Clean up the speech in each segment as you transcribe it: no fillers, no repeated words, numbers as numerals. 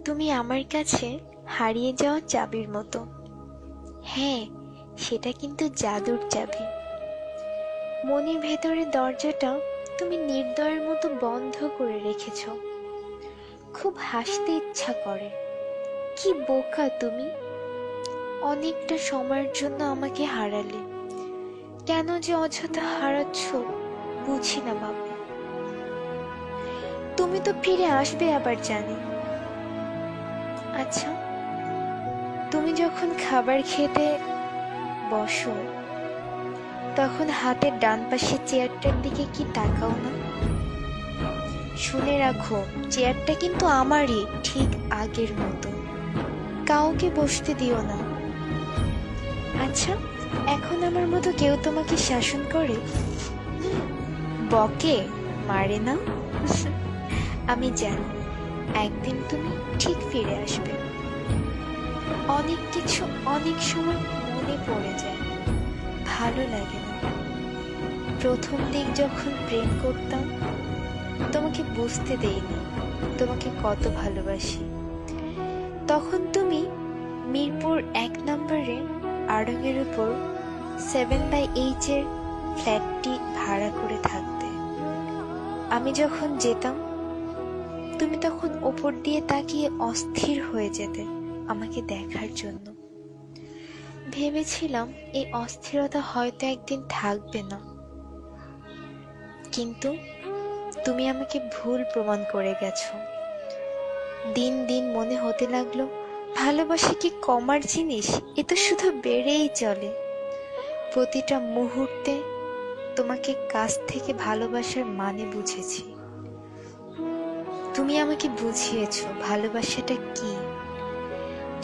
তুমি আমার কাছে হারিয়ে যাওয়া চাবির মতো। হ্যাঁ, সেটা কিন্তু জাদুর চাবি। মনের ভেতরের দরজাটা তুমি নির্দয়ের মতো বন্ধ করে রেখেছ। খুব হাসতে ইচ্ছা করে। কি বোকা তুমি! অনেকটা সময়ের জন্য আমাকে হারালে। কেন যে অযথা হারাচ্ছ বুঝি না বাবা। তুমি তো ফিরে আসবে আবার জানি। আচ্ছা, তুমি যখন খাবার খেতে বসো তখন হাতের ডান পাশের চেয়ারটার দিকে কি তাকাও না? শুনে রাখো, চেয়ারটা কিন্তু আমারই, ঠিক আগের মতো। কাউকে বসতে দিও না। আচ্ছা, এখন আমার মতো কেউ তোমাকে শাসন করে? বকে, মারে না? আমি জানি একদিন তুমি ঠিক ফিরে আসবে। অনেক কিছু অনেক সময় মনে পড়ে যায়, ভালো লাগে না। প্রথম দিক যখন প্রেম করতাম তোমাকে বুঝতে দেইনি তোমাকে কত ভালোবাসি। তখন তুমি মিরপুর 1 নম্বরে আড়ঙের উপর 7/8 এর ফ্ল্যাটটি ভাড়া করে থাকতে। আমি যখন যেতাম তুমি তখন ওপর দিয়ে তাকিয়ে অস্থির হয়ে যেতে আমাকে দেখার জন্য। ভেবেছিলাম এই অস্থিরতা হয়তো একদিন থাকবে না, কিন্তু তুমি আমাকে ভুল প্রমাণ করে গেছো। দিন দিন মনে হতে লাগলো ভালোবাসা কি কমার জিনিস, এ তো শুধু বেড়েই চলে। প্রতিটা মুহূর্তে তোমাকে কাছ থেকে ভালোবাসার মানে বুঝেছি। তুমি আমাকে বুঝিয়েছো ভালোবাসাটা কি।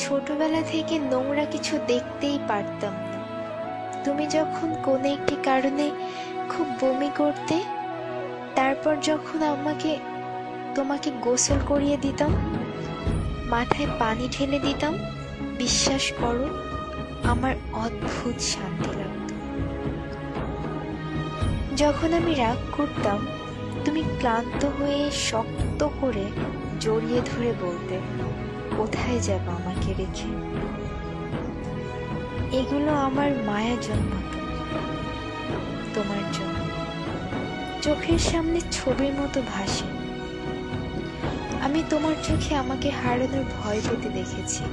ছোটবেলা থেকে নোংরা কিছু দেখতেই পারতাম না। তুমি যখন কোনো একটি কারণে খুব বমি করতে, তারপর যখন তোমাকে গোসল করিয়ে দিতাম, মাথায় পানি ঢেলে দিতাম, বিশ্বাস করো আমার অদ্ভুত শান্তি লাগত। যখন আমি রাগ করতাম তুমি ক্লান্ত হয়ে শক্ত করে জড়িয়ে ধরে বলতে, কোথায় যাবো আমাকে রেখে? এগুলো আমার মায়া জন্মাতো তোমার জন্য। চোখের সামনে ছবির মতো ভাসে। আমি তোমার চোখে আমাকে হারানোর ভয় পেতে দেখেছি,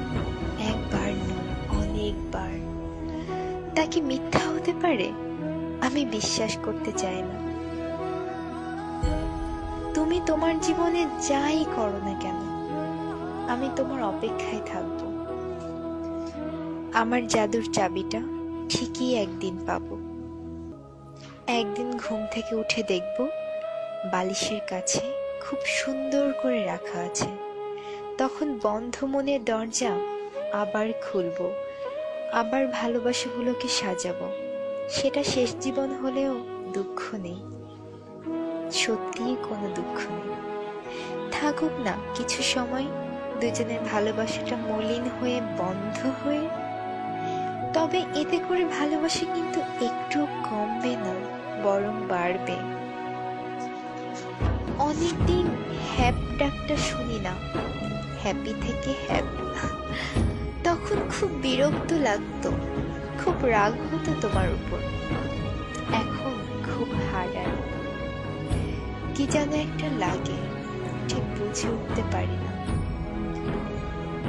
একবার নয় অনেকবার। তা কি মিথ্যা হতে পারে? আমি বিশ্বাস করতে চাই না। তুমি তোমার জীবনে যাই করো না কেন আমি তোমার অপেক্ষায় থাকবো। আমার জাদুর চাবিটা ঠিকই একদিন পাবো। একদিন ঘুম থেকে উঠে দেখব বালিশের কাছে খুব সুন্দর করে রাখা আছে। তখন বন্ধ মনের দরজা আবার খুলবো, আবার ভালোবাসাগুলোকে সাজাবো। সেটা শেষ জীবন হলেও দুঃখ নেই, সত্যিই কোনো দুঃখ নেই। থাকুক না কিছু সময় দুজনের ভালোবাসাটা মলিন হয়ে বন্ধ হয়ে, তবে এতে করে ভালোবাসা কিন্তু একটু কমবে না, বরং বাড়বে। অনেকদিন হ্যাপ ডাকটা শুনি না, হ্যাপি থেকে হ্যাপ। তখন খুব বিরক্ত লাগতো, খুব রাগ হতো তোমার উপর। এখন খুব হারায়, কি যেন একটা লাগে, ঠিক বুঝে উঠতে পারি না।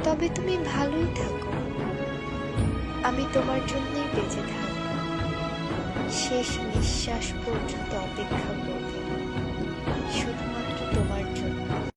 তবে তুমি ভালোই থাকো, আমি তোমার জন্যই বেঁচে থাকবো। শেষ নিঃশ্বাস পর্যন্ত অপেক্ষা করব।